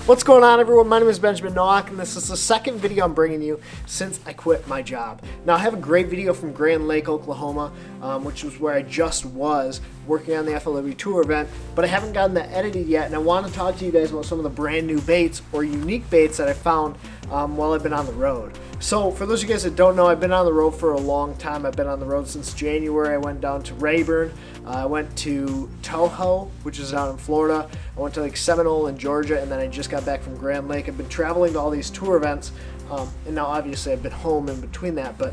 What's going on, everyone? My name is Benjamin Nowak, and this is the second video I'm bringing you since I quit my job. Now, I have a great video from Grand Lake, Oklahoma, which was where I just was working on the FLW Tour event, but I haven't gotten that edited yet, and I want to talk to you guys about some of the brand new baits or unique baits that I found while I've been on the road. So, for those of you guys that don't know, I've been on the road for a long time. I've been on the road since January. I went down to Rayburn. I went to Toho, which is down in Florida. I went to like Seminole in Georgia, and then I just got back from Grand Lake. I've been traveling to all these tour events, and now obviously I've been home in between that, but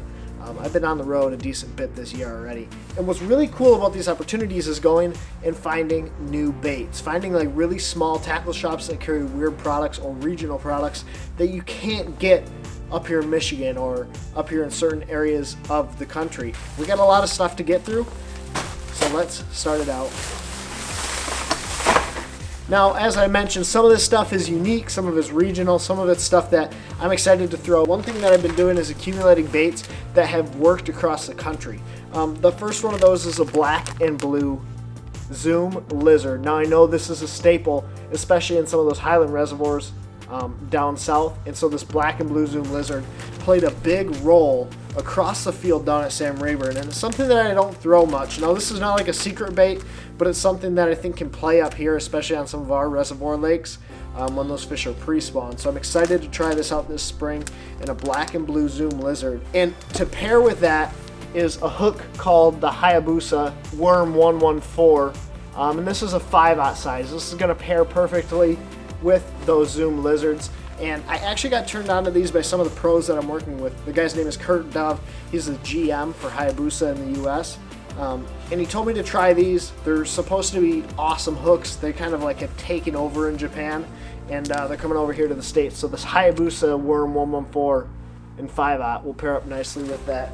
I've been on the road a decent bit this year already. And what's really cool about these opportunities is going and finding new baits, finding like really small tackle shops that carry weird products or regional products that you can't get up here in Michigan or up here in certain areas of the country. We got a lot of stuff to get through, so let's start it out. Now, as I mentioned, some of this stuff is unique, some of it's regional, some of it's stuff that I'm excited to throw. One thing that I've been doing is accumulating baits that have worked across the country. The first one of those is a black and blue Zoom lizard. Now, I know this is a staple, especially in some of those highland reservoirs down south, and so this black and blue Zoom lizard played a big role across the field down at Sam Rayburn, and it's something that I don't throw much. Now, this is not like a secret bait, but it's something that I think can play up here, especially on some of our reservoir lakes when those fish are pre-spawn. So I'm excited to try this out this spring in a black and blue Zoom lizard. And to pair with that is a hook called the Hayabusa Worm 114, and this is a 5/0 size. This is going to pair perfectly with those Zoom lizards. And I actually got turned on to these by some of the pros that I'm working with. The guy's name is Kurt Dove. He's the GM for Hayabusa in the US. And he told me to try these. They're supposed to be awesome hooks. They kind of like have taken over in Japan, and they're coming over here to the States. So this Hayabusa Worm 114 in 5/0 will pair up nicely with that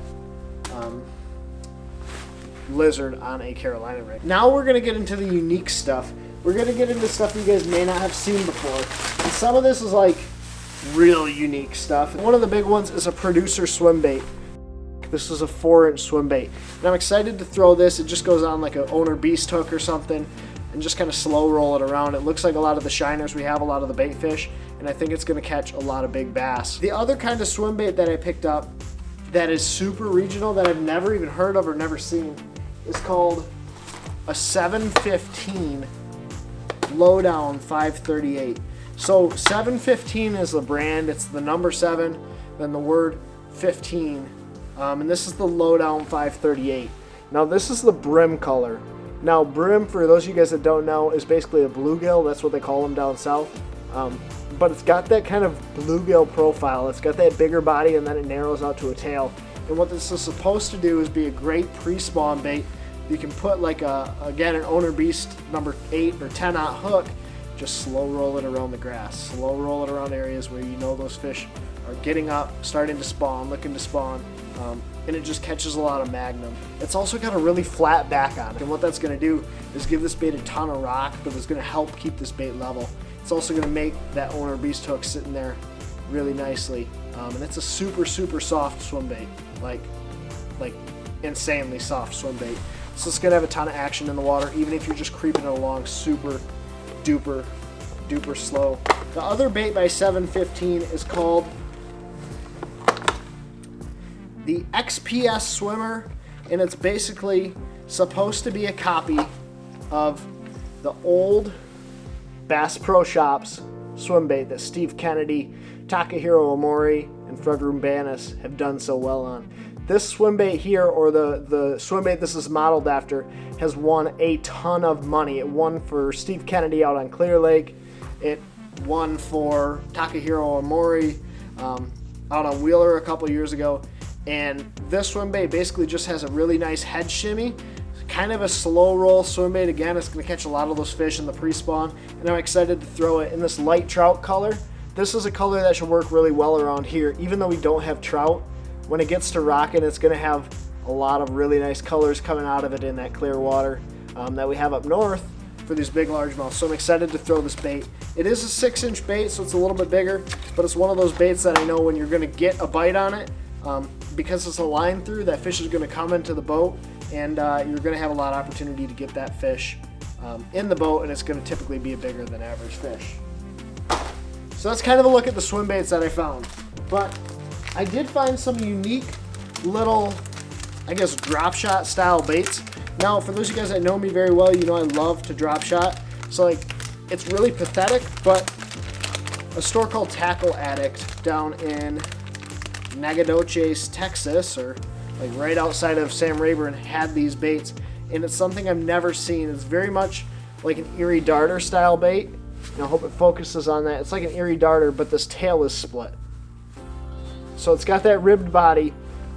lizard on a Carolina rig. Now we're going to get into the unique stuff. We're going to get into stuff you guys may not have seen before. And some of this is like real unique stuff. One of the big ones is a producer swim bait. This is a 4-inch swim bait. And I'm excited to throw this. It just goes on like an owner beast hook or something and just kind of slow roll it around. It looks like a lot of the shiners we have, a lot of the bait fish, and I think it's going to catch a lot of big bass. The other kind of swim bait that I picked up that is super regional that I've never even heard of or never seen is called a 715 Lowdown 538. So 715 is the brand. It's the number 7, then the word 15, and this is the Lowdown 538. Now this is the brim color. Now brim, for those of you guys that don't know, is basically a bluegill. That's what they call them down south. But it's got that kind of bluegill profile. It's got that bigger body, and then it narrows out to a tail. And what this is supposed to do is be a great pre-spawn bait. You can put like again, an owner beast number 8 or 10/0 hook, just slow roll it around the grass, slow roll it around areas where you know those fish are getting up, starting to spawn, looking to spawn, and it just catches a lot of magnum. It's also got a really flat back on it, and what that's going to do is give this bait a ton of rock, but it's going to help keep this bait level. It's also going to make that owner beast hook sitting there really nicely, and it's a super soft swim bait, like insanely soft swim bait. So it's going to have a ton of action in the water, even if you're just creeping it along super duper slow. The other bait by 715 is called the XPS Swimmer, and it's basically supposed to be a copy of the old Bass Pro Shops swim bait that Steve Kennedy, Takahiro Omori, and Fred Rumbanis have done so well on. This swim bait here, or the swim bait this is modeled after, has won a ton of money. It won for Steve Kennedy out on Clear Lake. It won for Takahiro Omori out on Wheeler a couple years ago. And this swim bait basically just has a really nice head shimmy. Kind of a slow roll swim bait. Again, it's going to catch a lot of those fish in the pre-spawn. And I'm excited to throw it in this light trout color. This is a color that should work really well around here, even though we don't have trout. When it gets to rocking, it's going to have a lot of really nice colors coming out of it in that clear water that we have up north for these big largemouths. So I'm excited to throw this bait. It is a 6-inch bait, so it's a little bit bigger, but it's one of those baits that I know when you're going to get a bite on it, because it's a line through, that fish is going to come into the boat, and you're going to have a lot of opportunity to get that fish in the boat, and it's going to typically be a bigger than average fish. So that's kind of a look at the swim baits that I found. But I did find some unique little, I guess, drop shot style baits. Now, for those of you guys that know me very well, you know I love to drop shot. So like, it's really pathetic, but a store called Tackle Addict down in Nacogdoches, Texas, or like right outside of Sam Rayburn, had these baits, and it's something I've never seen. It's very much like an Erie Darter style bait, and I hope it focuses on that. It's like an Erie Darter, but this tail is split. So it's got that ribbed body,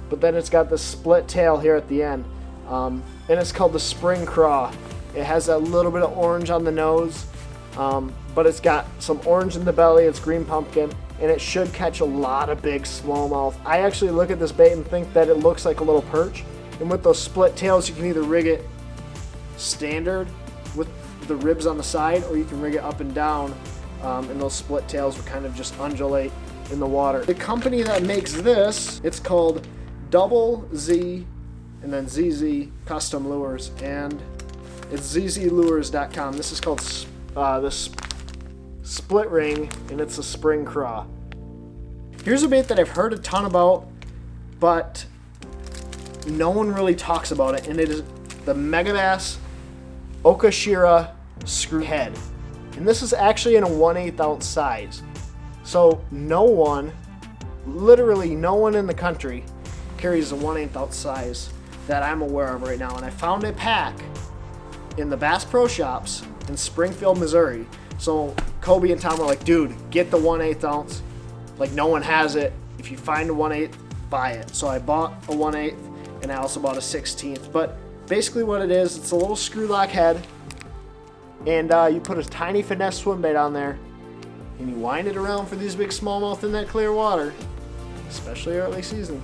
but then it's got this split tail here at the end, and it's called the Spring Craw. It has that little bit of orange on the nose, but it's got some orange in the belly. It's green pumpkin, and it should catch a lot of big smallmouth. I actually look at this bait and think that it looks like a little perch, and with those split tails, you can either rig it standard with the ribs on the side, or you can rig it up and down, and those split tails will kind of just undulate in the water. The company that makes this, it's called Double Z and then ZZ Custom Lures, and it's zzlures.com. This is called this split ring, and it's a Spring Craw. Here's a bait that I've heard a ton about, but no one really talks about it, and it is the Megabass Okashira screw head. And this is actually in a 1/8 ounce size. So no one, literally no one in the country carries a 1/8 ounce size that I'm aware of right now. And I found a pack in the Bass Pro Shops in Springfield, Missouri. So Kobe and Tom were like, dude, get the 1/8 ounce. Like, no one has it. If you find a 1/8, buy it. So I bought a 1/8, and I also bought a 16th. But basically what it is, it's a little screw lock head, and you put a tiny finesse swim bait on there, and you wind it around for these big smallmouth in that clear water, especially early season.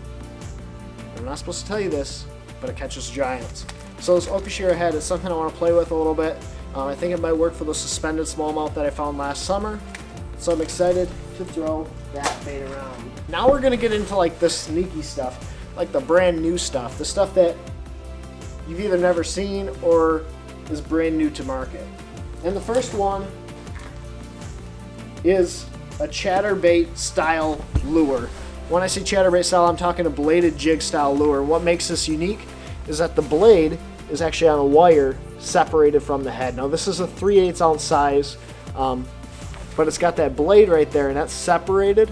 I'm not supposed to tell you this, but it catches giants. So this Okashira head is something I want to play with a little bit. I think it might work for those suspended smallmouth that I found last summer. So I'm excited to throw that bait around. Now we're going to get into like the sneaky stuff, like the brand new stuff, the stuff that you've either never seen or is brand new to market. And the first one is a ChatterBait style lure. When I say ChatterBait style, I'm talking a bladed jig style lure. What makes this unique is that the blade is actually on a wire separated from the head. Now this is a 3/8 ounce size, but it's got that blade right there, and that's separated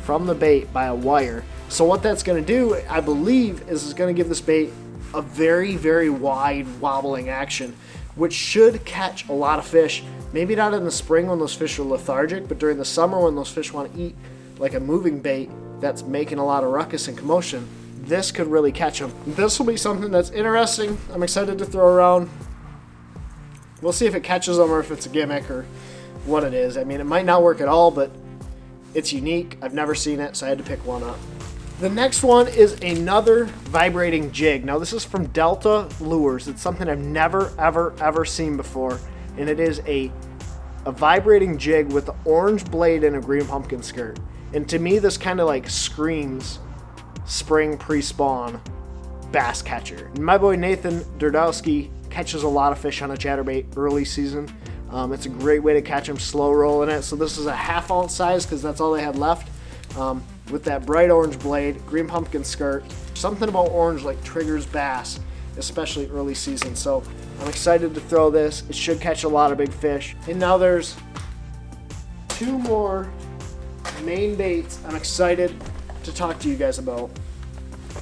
from the bait by a wire. So what that's going to do, I believe, is it's going to give this bait a very, very wide wobbling action, which should catch a lot of fish. Maybe not in the spring when those fish are lethargic, but during the summer when those fish want to eat like a moving bait that's making a lot of ruckus and commotion, this could really catch them. This will be something that's interesting. I'm excited to throw around. We'll see if it catches them or if it's a gimmick or what it is. I mean, it might not work at all, but it's unique. I've never seen it, so I had to pick one up. The next one is another vibrating jig. Now this is from Delta Lures. It's something I've never, ever seen before, and it is a vibrating jig with an orange blade and a green pumpkin skirt. And to me, this kind of like screams spring pre-spawn bass catcher. And my boy Nathan Durdowski catches a lot of fish on a chatterbait early season. It's a great way to catch them slow rolling it. So this is a 1/2 ounce size because that's all they had left. With that bright orange blade, green pumpkin skirt. Something about orange like triggers bass, especially early season. So I'm excited to throw this. It should catch a lot of big fish. And now there's 2 more main baits I'm excited to talk to you guys about.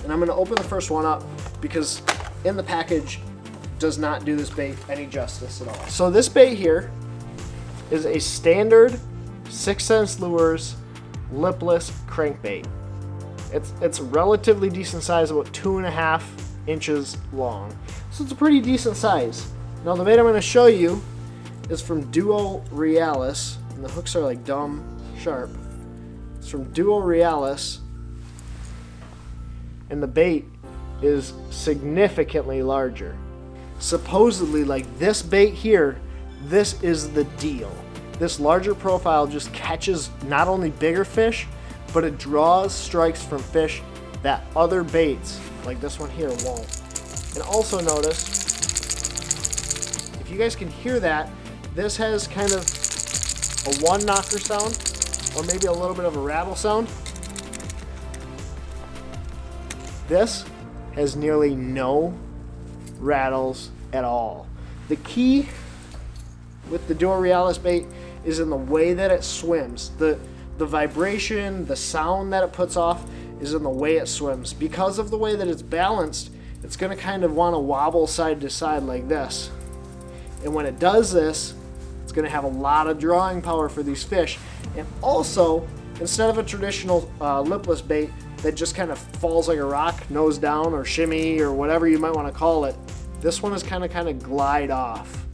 And I'm going to open the first one up because in the package does not do this bait any justice at all. So this bait here is a standard 6 Sense Lures lipless crankbait. It's relatively decent size, about 2.5 inches long. So it's a pretty decent size. Now the bait I'm going to show you is from Duo Realis, and the hooks are like dumb sharp. It's from Duo Realis, and the bait is significantly larger. Supposedly, like this bait here, this is the deal. This larger profile just catches not only bigger fish, but it draws strikes from fish that other baits, like this one here, won't. And also notice, if you guys can hear that, this has kind of a 1 knocker sound, or maybe a little bit of a rattle sound. This has nearly no rattles at all. The key with the Duo Realis bait is in the way that it swims. The vibration, the sound that it puts off is in the way it swims. Because of the way that it's balanced, it's going to kind of want to wobble side to side like this. And when it does this, it's going to have a lot of drawing power for these fish. And also, instead of a traditional lipless bait that just kind of falls like a rock, nose down, or shimmy, or whatever you might want to call it, this one is kind of glide off.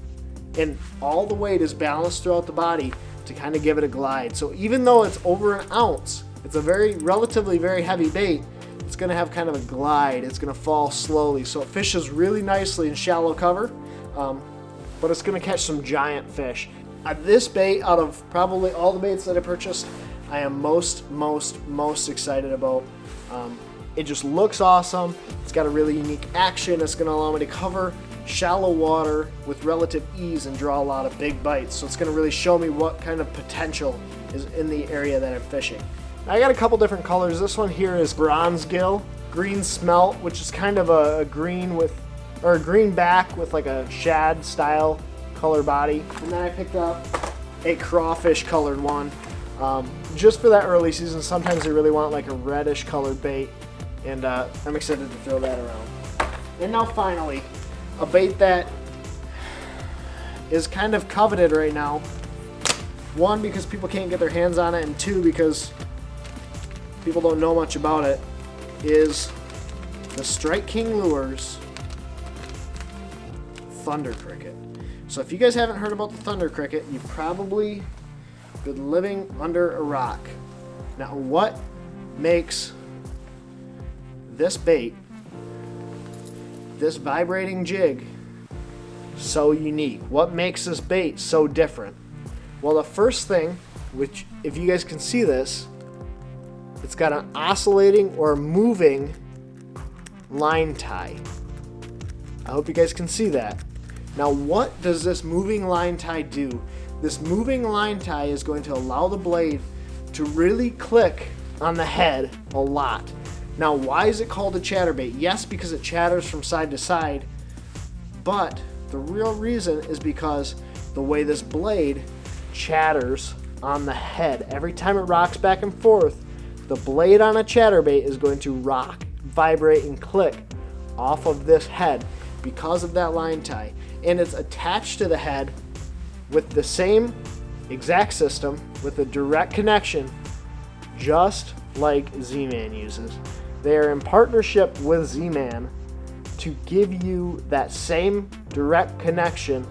And all the weight is balanced throughout the body to kind of give it a glide. So even though it's over an ounce, it's a relatively very heavy bait, it's going to have kind of a glide. It's going to fall slowly. So it fishes really nicely in shallow cover, but it's going to catch some giant fish. This bait, out of probably all the baits that I purchased, I am most excited about. It just looks awesome. It's got a really unique action. It's going to allow me to cover shallow water with relative ease and draw a lot of big bites. So it's going to really show me what kind of potential is in the area that I'm fishing. Now I got a couple different colors. This one here is bronze gill, green smelt, which is kind of a green with, or a green back with like a shad style color body. And then I picked up a crawfish colored one. Just for that early season. Sometimes they really want like a reddish colored bait, and I'm excited to throw that around. And now finally, a bait that is kind of coveted right now. One, because people can't get their hands on it, and two, because people don't know much about it, is the Strike King Lures Thunder Cricket. So if you guys haven't heard about the Thunder Cricket, you've probably been living under a rock. Now, what makes this bait, this vibrating jig, so unique? What makes this bait so different? Well, the first thing, which if you guys can see this, it's got an oscillating or moving line tie. I hope you guys can see that. Now, what does this moving line tie do? This moving line tie is going to allow the blade to really click on the head a lot. Now, why is it called a chatterbait? Yes, because it chatters from side to side, but the real reason is because the way this blade chatters on the head. Every time it rocks back and forth, the blade on a chatterbait is going to rock, vibrate, and click off of this head because of that line tie. And it's attached to the head with the same exact system, with a direct connection, just like Z-Man uses. They are in partnership with Z-Man to give you that same direct connection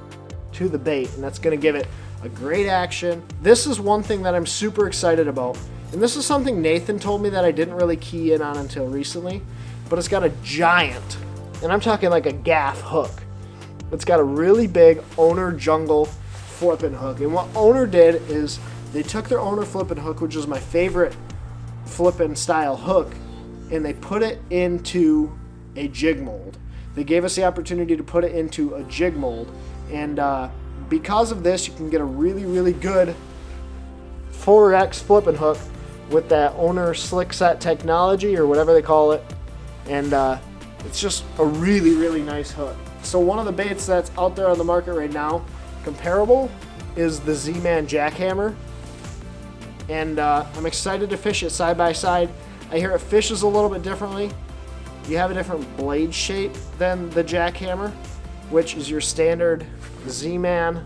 to the bait, and that's going to give it a great action. This is one thing that I'm super excited about, and this is something Nathan told me that I didn't really key in on until recently, but it's got a giant, and I'm talking like a gaff hook. It's got a really big Owner Jungle flipping hook. And what Owner did is they took their Owner flipping hook, which is my favorite flipping style hook, and they put it into a jig mold. They gave us the opportunity to put it into a jig mold, and because of this, you can get a really good 4X flipping hook with that Owner slick set technology, or whatever they call it, and it's just a really nice hook. So one of the baits that's out there on the market right now, comparable, is the Z-Man Jackhammer, and I'm excited to fish it side by side. I hear it fishes a little bit differently. You have a different blade shape than the Jackhammer, which is your standard Z-Man,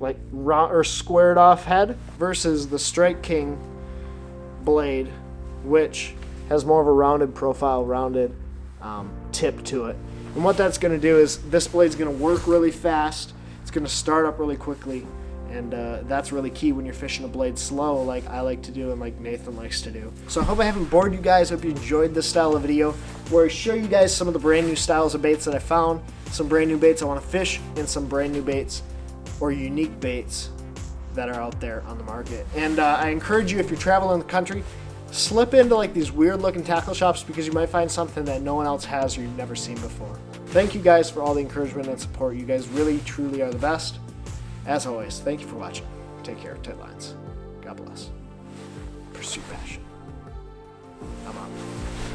like round or squared off head, versus the Strike King blade, which has more of a rounded profile, rounded tip to it. And what that's going to do is this blade's going to work really fast. It's going to start up really quickly, and that's really key when you're fishing a blade slow, like I like to do and like Nathan likes to do. So I hope I haven't bored you guys. I hope you enjoyed this style of video where I show you guys some of the brand new styles of baits that I found, some brand new baits I want to fish, and some brand new baits or unique baits that are out there on the market. And I encourage you, if you're traveling the country, slip into like these weird looking tackle shops, because you might find something that no one else has or you've never seen before. Thank you guys for all the encouragement and support. You guys really truly are the best. As always, thank you for watching. Take care. Tight lines. God bless. pursue passion. I'm out.